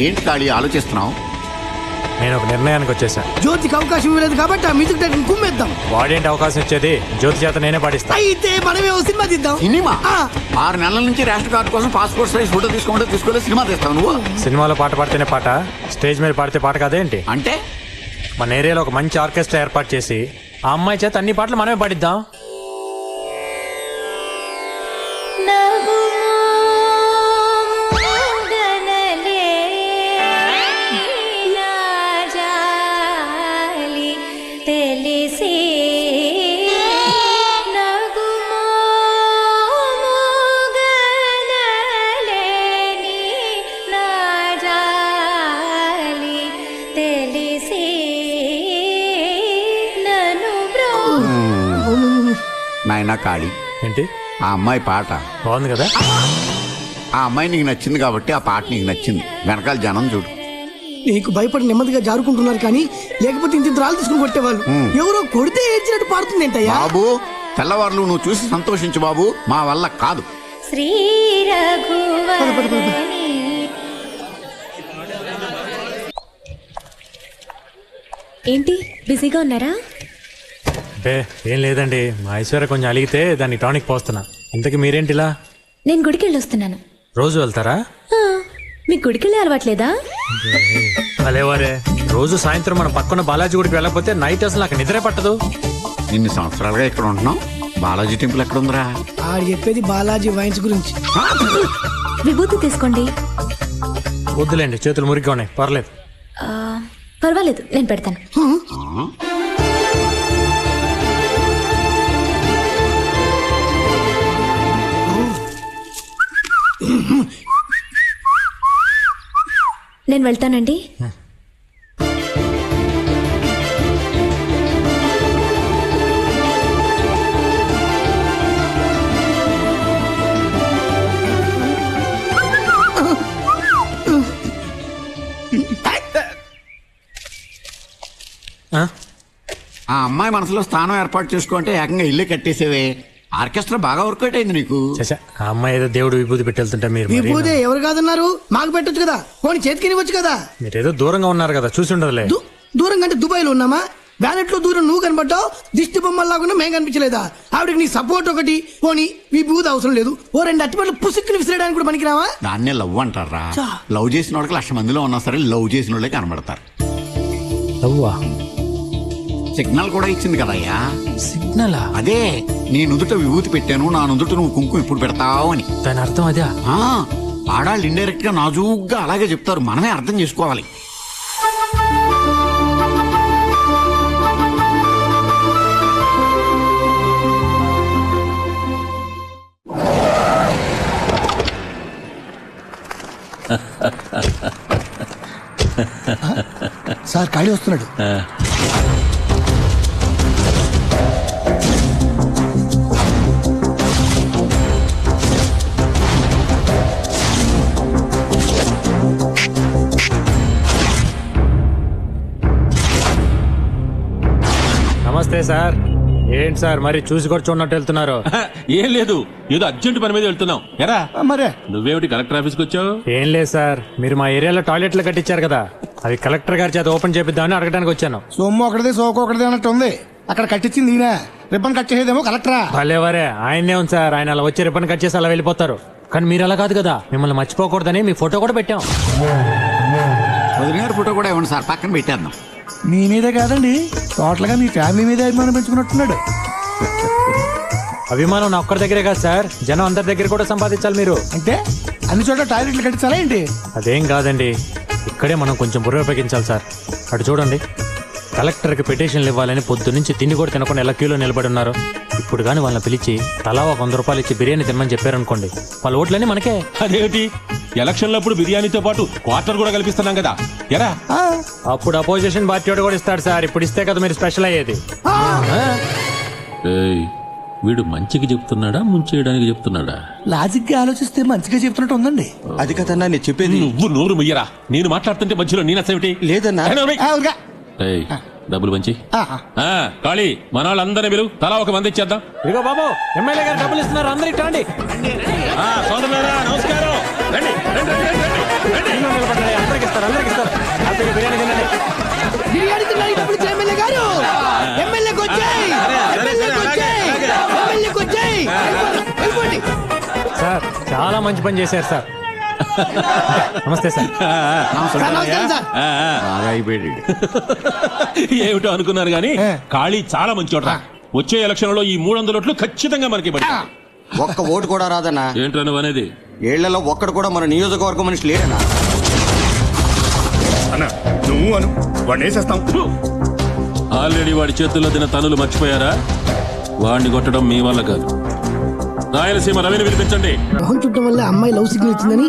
ఏంటి ఖాళీ ఆలోచిస్తున్నావు? నేను ఒక నిర్ణయానికి వచ్చేసా. జ్యోతికి అవకాశం ఇవ్వలేదు కాబట్టి ఆ మ్యూజిక్ డైరెక్టర్ కుమ్మేద్దాం. వాడేంటి అవకాశం ఇచ్చేది? జ్యోతి చేత నేనే పాటిస్తా. అయితే మనమే ఓ సినిమా తీద్దాం. సినిమా? 6 నెలల నుంచి రేషన్ కార్డు కోసం పాస్పోర్ట్ సైజ్ ఫోటో తీసుకోలేదు సినిమా తీస్తావు నువ్వు? సినిమాలో పాట పాడితేనే పాట, స్టేజ్ మీద పాడితే పాట కాదేంటి? అంటే మన ఏరియాలో ఒక మంచి ఆర్కెస్ట్రా ఏర్పాటు చేసి ఆ అమ్మాయి చేత అన్ని పాటలు మనమే పాడిద్దాం. నాయనా ఖాళీ, ఏంటి ఆ అమ్మాయి పాట బాగుంది కదా? ఆ అమ్మాయి నీకు నచ్చింది కాబట్టి ఆ పాట నీకు నచ్చింది. వెనకాల జనం చూడు. నీకు భయపడి నెమ్మదిగా జారుకుంటున్నారు కానీ లేకపోతే ఇంత రాళ్ళు తీసుకుని కొట్టేవాళ్ళు. ఎవరో కొడితే ఏడ్చినట్టు పాడుతుంది ఏంటయ్యా? బాబు తెల్లవారులు నువ్వు చూసి సంతోషించు బాబు, మా వల్ల కాదు. శ్రీ రఘువరని. ఏంటి బిజీగా ఉన్నారా? బే ఏం లేదండి, మా ఐశ్వర్య కొంచెం అలిగితే దాన్ని టానిక్ పోస్తున్నా. ఇంతకీ మీరేంటిలా? నేను గుడికి వెళ్ళి వస్తున్నాను. రోజు వెళ్తారా? మీకు గుడికి వెళ్ళే అలవాట్లేదా? అలేవారే, రోజు సాయంత్రం మనం పక్కన బాలాజీ గుడికి వెళ్ళకపోతే నైట్ అసలు నాకు నిద్రే పట్టదు. ఇన్ని సంవత్సరాలుగా ఇక్కడ ఉంటున్నావు, బాలాజీ టెంపుల్ ఎక్కడుందిరా? ఆడు చెప్పేది బాలాజీ వైన్స్ గురించి. విభూతి తీసుకోండి. వద్దులేండి, చేతులు మురిగ్గా ఉన్నాయి, పర్లేదు. పర్వాలేదు, నేను పెడతాను. నేను వెళ్తానండి. ఆ అమ్మాయి మనసులో స్థానం ఏర్పాటు చేసుకుంటే ఏకంగా ఇల్లు కట్టేసేవే. ఆర్కెస్ట్రా బాగా వర్కౌట్ అయింది నీకు. ఆ అమ్మాయి ఏదో దేవుడు విభూతి పెట్టెళ్తుంటే మీరు విభూతి ఎవరు కాదన్నారు? మాకు పెట్టొచ్చు కదా, పోనీ చేతికి ఇవ్వచ్చు కదా. మీరేదో దూరంగా ఉన్నారు కదా, చూసి ఉండదులే. దూరంగా అంటే దుబాయ్ లో ఉన్నామా? బ్యాలెట్ లో దూరం నువ్వు కనబడ్డావు, దిష్టి బొమ్మల్లాగా మేము కనిపించలేదా? ఆవిడకి నీ సపోర్ట్ ఒకటి, పోనీ విభూతి అవసరం లేదు. ఓ 2 అట్టిపట్లు పుసుక్కుని విసిరేయడానికి కూడా పనికిరావా? దాన్నే లవ్ అంటారా? లవ్ చేసిన వాళ్ళకి 1,00,000 మందిలో ఉన్నా సరే లవ్ చేసిన వాళ్ళే కనబడతారు. సిగ్నల్ కూడా ఇచ్చింది కదయ్యా. సిగ్నలా? అదే, నీ నుదుట విభూతి పెట్టాను, నా నుదుట నువ్వు కుంకుమ ఇప్పుడు పెడతావు అని. దాని అర్థం అదే. ఆడాళ్ళు ఇండైరెక్ట్ గా నాజూగ్గా అలాగే చెప్తారు, మనమే అర్థం చేసుకోవాలి. సార్ ఖాళీ వస్తున్నాడు. నమస్తే సార్. ఏంటి సార్ మరి చూసి కూడా చూడనట్టు వెళ్తున్నారు? ఏం లేదు, ఏదో అర్జెంట్ పని మీద వెళ్తున్నాం. ఎరా మరే నువ్వేమిటి కలెక్టర్ ఆఫీస్కి వచ్చావు? ఏం లేదు సార్, మీరు మా ఏరియాలో టాయిలెట్లు కట్టించారు కదా, అవి కలెక్టర్ గారి చేత ఓపెన్ చేపిద్దామని అడగడానికి వచ్చాను. సొమ్ము ఒకటిదే సోకు ఒకటిదే అన్నట్టు ఉంది. అక్కడ కట్టించింది ఈయన, రిబ్బన్ కట్ చేసేదేమో కలెక్టరా. భలేవరే, ఆయనే ఉంది సార్. ఆయన అలా వచ్చి రిబ్బన్ కట్ చేసి అలా వెళ్ళిపోతారు. కానీ మీరు అలా కాదు కదా, మిమ్మల్ని మర్చిపోకూడదని మీ ఫోటో కూడా పెట్టాం. వదిలిగారి ఫోటో కూడా ఇవ్వండి సార్, పక్కన పెట్టేద్దాం. మీ మీదే కాదండి, టోటల్ గా మీ ఫ్యామిలీ మీద అభిమానం పెంచుకున్నట్టున్నాడు. అభిమానం నా ఒక్కరి దగ్గరే కాదు సార్, జనం అందరి దగ్గర కూడా సంపాదించాలి. మీరు అంటే అన్ని చోట్ల టాయిలెట్లు కట్టించాలా ఏంటి? అదేం కాదండి, ఇక్కడే మనం కొంచెం బుర్ర ఉపయోగించాలి సార్. అటు చూడండి, కలెక్టర్కి పిటిషన్లు ఇవ్వాలని పొద్దున్నుంచి తిండి కూడా తినకుండా ఎలా క్యూలో నిలబడి ఉన్నారు. ఇప్పుడు కానీ వాళ్ళని పిలిచి తలా ఒక 100 రూపాయలు ఇచ్చి బిర్యానీ తినమని చెప్పారనుకోండి, వాళ్ళ ఓట్లన్నీ మనకే. అదేమిటి, ఎలక్షన్లప్పుడు బిర్యానీతో పాటు క్వార్టర్ కూడా కల్పిస్తున్నాం కదా. ఎరా అప్పుడు అపోజిషన్ పార్టీ కూడా ఇస్తాడు సార్, ఇప్పుడు ఇస్తే కదా మీరు స్పెషల్ అయ్యేది. వీడు మంచిగా చెప్తున్నాడా ముంచేయడానికి చెప్తున్నాడా? లాజిక్ గా ఆలోచిస్తే మంచిగా చెప్తున్నట్టు ఉందండి. అది కదన్నా నేను చెప్పేది. నువ్వు నోరు ముయ్యరా, నేను మాట్లాడుతుంటే మధ్యలో నేను అసలు లేదన్నా. డబ్బులు మంచి ఖాళీ మన వాళ్ళందరినీ పిలువు, తలా ఒక మంది ఇచ్చేద్దాం. ఇదిగో బాబు, ఎమ్మెల్యే గారు డబ్బులు ఇస్తున్నారు, అందరూ ఇట్టండి. నమస్కారం. అందరికి హ్యాపీగా బిర్యానీ తినండి. బిర్యానీ తిన్నాడు ఇప్పుడు ఎమ్మెల్యే గారు. ఎమ్మెల్యేకి వచ్చాయి, ఎమ్మెల్యేకి వచ్చాయి, ఎమ్మెల్యేకి వచ్చాయి. వెళ్ళిపోండి. సార్ చాలా మంచి పని చేశారు సార్. నమస్తే సార్. సార్, నమస్కారం సార్. బాగా అయిపోయాడు. ఏమిటో అనుకున్నారు గానీ ఖాళీ చాలా మంచి చోట. వచ్చే ఎలక్షన్ లో ఈ 300 ఓట్లు ఖచ్చితంగా మనకి పడి. ఒక్క ఓటు కూడా రాదన్నా. ఏంటో నువ్వు అనేది? ఏళ్లలో ఒక్కడు కూడా మన నియోజకవర్గం మనిషి లేడన్నా. అన్న నువ్వు అను వాడిని వేసేస్తాం. ఆల్రెడీ వాడి చేతుల్లో తిన తనులు మర్చిపోయారా? వాడిని కొట్టడం మీ వల్ల కాదు. రాయలసీమ రవిని పిలిపించండి. మొహం చుట్టం వల్ల అమ్మాయి లవ్ సిగ్నల్ ఇచ్చిందని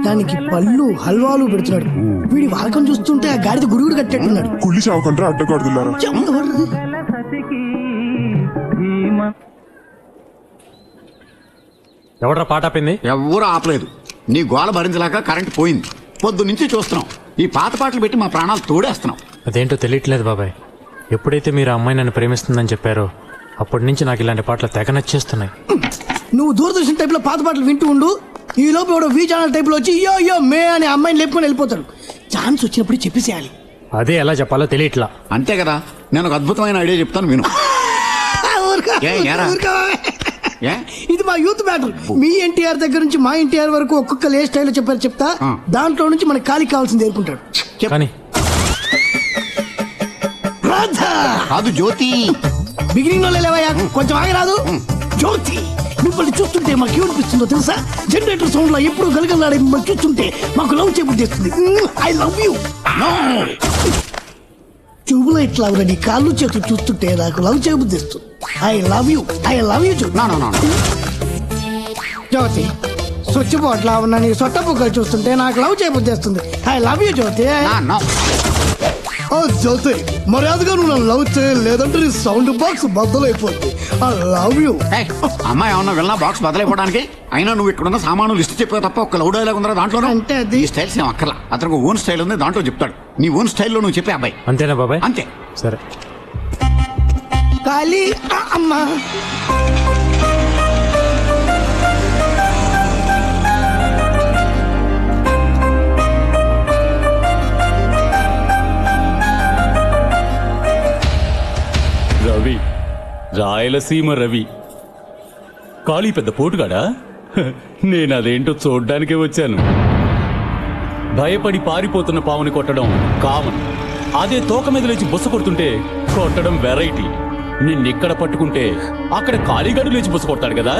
దానికి పళ్ళు హల్వాలు పెడుతున్నాడు. వీడి వాడకం చూస్తుంటే ఆ గాడిద గురుగుడు కట్టేట్టున్నాడు. కుళ్ళి చావకుండా అడ్డగాడుతున్నారు. ఎవడ్రా పాట ఆపింది? ఎవ్వరూ ఆపలేదు. నీ గోల భరించలేక కరెంట్ పోయింది. పొద్దు నుంచి చూస్తున్నాం. ఈ పాత పాటలు పెట్టి మా ప్రాణాలు తోడేస్తున్నాం. అదేంటో తెలియట్లేదు బాబాయ్. ఎప్పుడైతే మీరు ఆ అమ్మాయి నన్ను ప్రేమిస్తుందని చెప్పారో అప్పటి నుంచి నాకు ఇలాంటి పాటలు తెగ నచ్చేస్తున్నాయి. నువ్వు దూరదర్శన్ టైప్ లో పాత పాటలు వింటూ ఉండు. ఈ లోపు ఎవడో వి ఛానల్ టైప్ లో వచ్చి యో యో మే అని అమ్మాయిని లేపుకొని వెళ్ళిపోతాడు. ఛాన్స్ వచ్చినప్పుడు చెప్పేసేయాలి. అదే ఎలా చెప్పాలో తెలియట్లా. అంతే కదా. నేను ఒక అద్భుతమైన ఐడియా చెప్తాను విను. ఏ, ఏరా? ఏ? ఇది మా యూత్ బ్యాటల్. మీ ఎన్టీఆర్ దగ్గర నుంచి మా ఎన్టీఆర్ వరకు ఒక్కొక్కరు ఏ స్టైల్లో చెప్పారు చెప్తా. దాంట్లో నుంచి మనకి ఖాళీ కావాల్సింది ఏరుకుంటాడు. కానీ రాధా కాదు జ్యోతి. బిగినింగ్ లో లేవయ్యా, కొంచెం ఆగరాదు. జ్యోతి, మిమ్మల్ని చూస్తుంటే మాకు ఏమనిపిస్తుందో తెలుసా? జనరేటర్ సౌండ్ లో ఎప్పుడు గలగలాడే మిమ్మల్ని చూస్తుంటే మాకు లవ్ చేయబుద్ధిస్తుంది. I love you. చూపులో ఇట్లా నీ కాళ్ళు చేతులు చూస్తుంటే నాకు లవ్ చేయబుద్ధిస్తుంది. I love you, I love you. Jyoti, switch board లా ఉన్న నీ సొట్ట బుగ్గలు చూస్తుంటే నాకు లవ్ చేయబుద్ధిస్తుంది. I love you Jyoti. ఓ జ్యోతి, మర్యాదగా నువ్వు నన్ను లవ్ చేయలేదంటే నీ సౌండ్ బాక్స్ బద్దలైపోతుంది. I love you. అమ్మాయి ఏమన్నా వెళ్ళినా బాక్స్ బదలైపోవడానికి? అయినా నువ్వు ఇక్కడున్న సామాను లిస్ట్ చెప్పావు తప్ప ఒక లవ్ డైలాగ్ ఉందా దాంట్లో? అంటే అది ఈ స్టైల్స్ ఏం అక్కర్లా. అతనికి ఓన్ స్టైల్ ఉంది, దాంట్లో చెప్తాడు. నీ ఓన్ స్టైల్లో నువ్వు చెప్పే అబ్బాయి. అంతేనా బాబాయ్? అంతే. సరే. ఖాళీ అమ్మా. రవి, రాయలసీమ రవి. కాళీ పెద్ద పోటుగాడా? నేను అదేంటో చూడ్డానికే వచ్చాను. భయపడి పారిపోతున్న పావుని కొట్టడం కామన్. అదే తోక మీద లేచి బుస కొడుతుంటే కొట్టడం వెరైటీ. నిన్నెక్కడ పట్టుకుంటే అక్కడ కాళీగాడు లేచి బుస కొడతాడు కదా.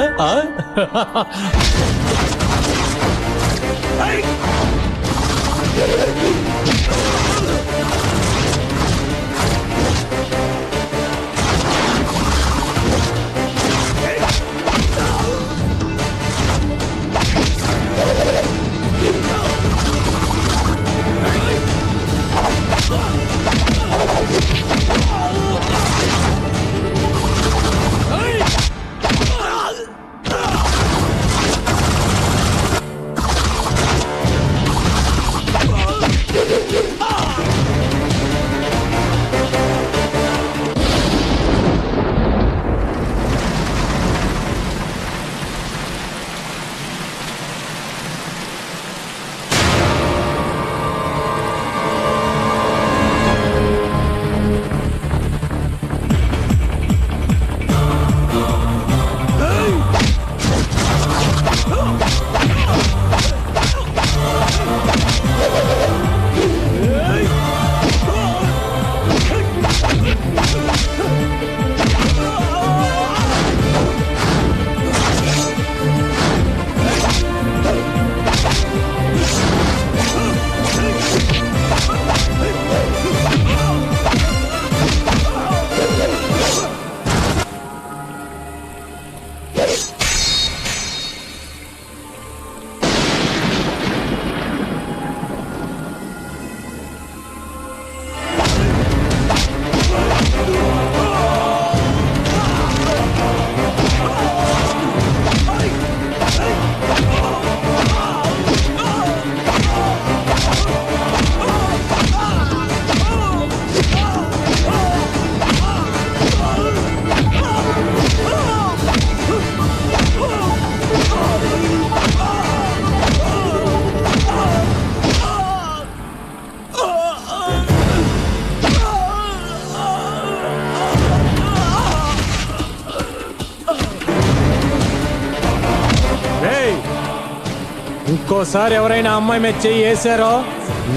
ఇంకోసారి ఎవరైనా అమ్మాయి మీద చెయ్యి వేసారో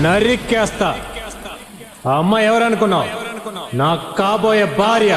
నరికేస్తా. ఆ అమ్మాయి ఎవరనుకున్నావు? నా కాబోయే భార్య.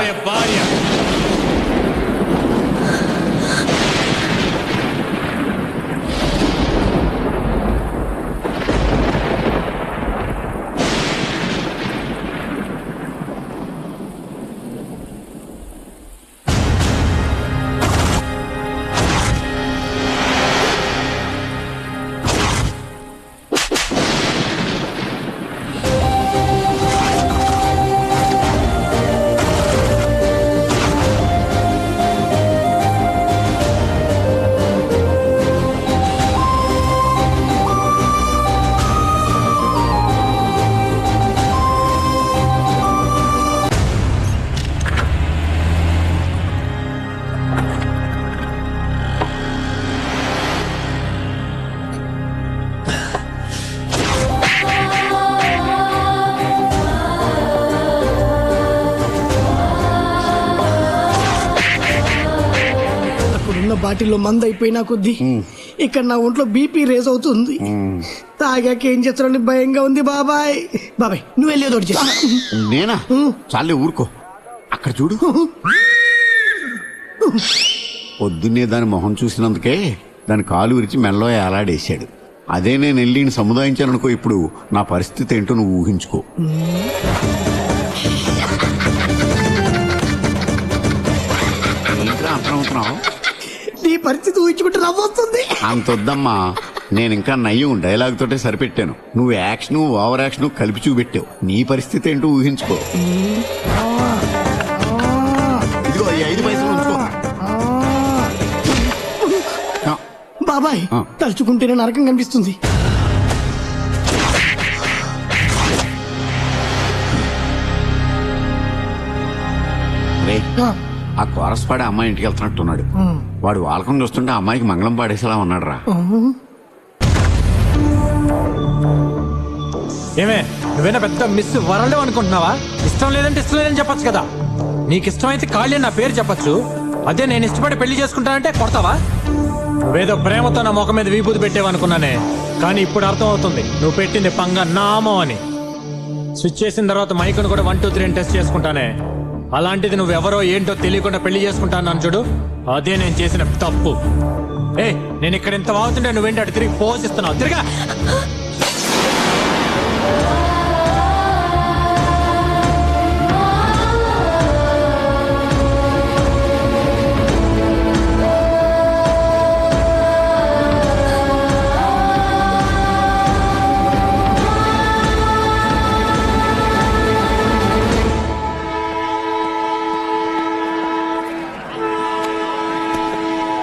అక్కడున్న బాటిల్లో మందు అయిపోయినా కొద్దీ ఇక్కడ నా ఒంట్లో బీపీ రేజ్ అవుతుంది. తాగాక ఏం చేస్తారని భయంగా ఉంది. బాబాయ్ బాబాయ్ నువ్వు వెళ్ళేదోటి చేసి. నేనా? చాలే ఊరుకో. అక్కడ చూడు. పొద్దున్నే దాని మొహం చూసినందుకే దాని కాలు విరిచి మెల్లో ఏలాడేశాడు. అదే నేను వెళ్ళి సముదాయించాననుకో, ఇప్పుడు నా పరిస్థితి ఏంటో నువ్వు ఊహించుకో. ఏంట్రా అర్థమవుతున్నావు? నీ పరిస్థితి ఊహించుకుంటే నవ్వొస్తుంది. అంతొద్దమ్మా, నేను ఇంకా నయ్యం డైలాగ్ తోటే సరిపెట్టాను. నువ్వు యాక్షన్ ఓవర్ యాక్షన్ కలిపి చూపెట్టావు. నీ పరిస్థితి ఏంటో ఊహించుకో. ఇదిగో ఈ 5 పైసలు ఉంచుకో. బాబాయ్ తలుచుకుంటేనే నరకం కనిపిస్తుంది. రే, ఆ కోరస్ పాడే అమ్మాయి ఇంటికి వెళ్తున్నట్టున్నాడు. వాడు వాళ్ళకం చూస్తుంటే ఆ అమ్మాయికి మంగళం పాడేసేలా ఉన్నాడు రా. ఏమే, నువ్వేనా పెద్ద మిస్ వరల్డ్ అనుకుంటున్నావా? ఇష్టం లేదంటే ఇష్టం లేదని చెప్పొచ్చు కదా. నీకు ఇష్టమైతే ఖాళీ నా పేరు చెప్పొచ్చు. అదే నేను ఇష్టపడి పెళ్లి చేసుకుంటానంటే కొడతావా? నువ్వేదో ప్రేమతో నా ముఖం మీద విభూతి పెట్టేవనుకున్నానే, కానీ ఇప్పుడు అర్థం అవుతుంది నువ్వు పెట్టింది పంగ నామం అని. స్విచ్ చేసిన తర్వాత మైకును కూడా 1 2 3 అని టెస్ట్ చేసుకుంటానే. అలాంటిది నువ్వెవరో ఏంటో తెలియకుండా పెళ్లి చేసుకుంటాను చూడు, అదే నేను చేసిన తప్పు. నేను ఇక్కడ ఇంత వాగుతుంటే నువ్వేంటి అటు తిరిగి పోషిస్తున్నావు? తిరిగా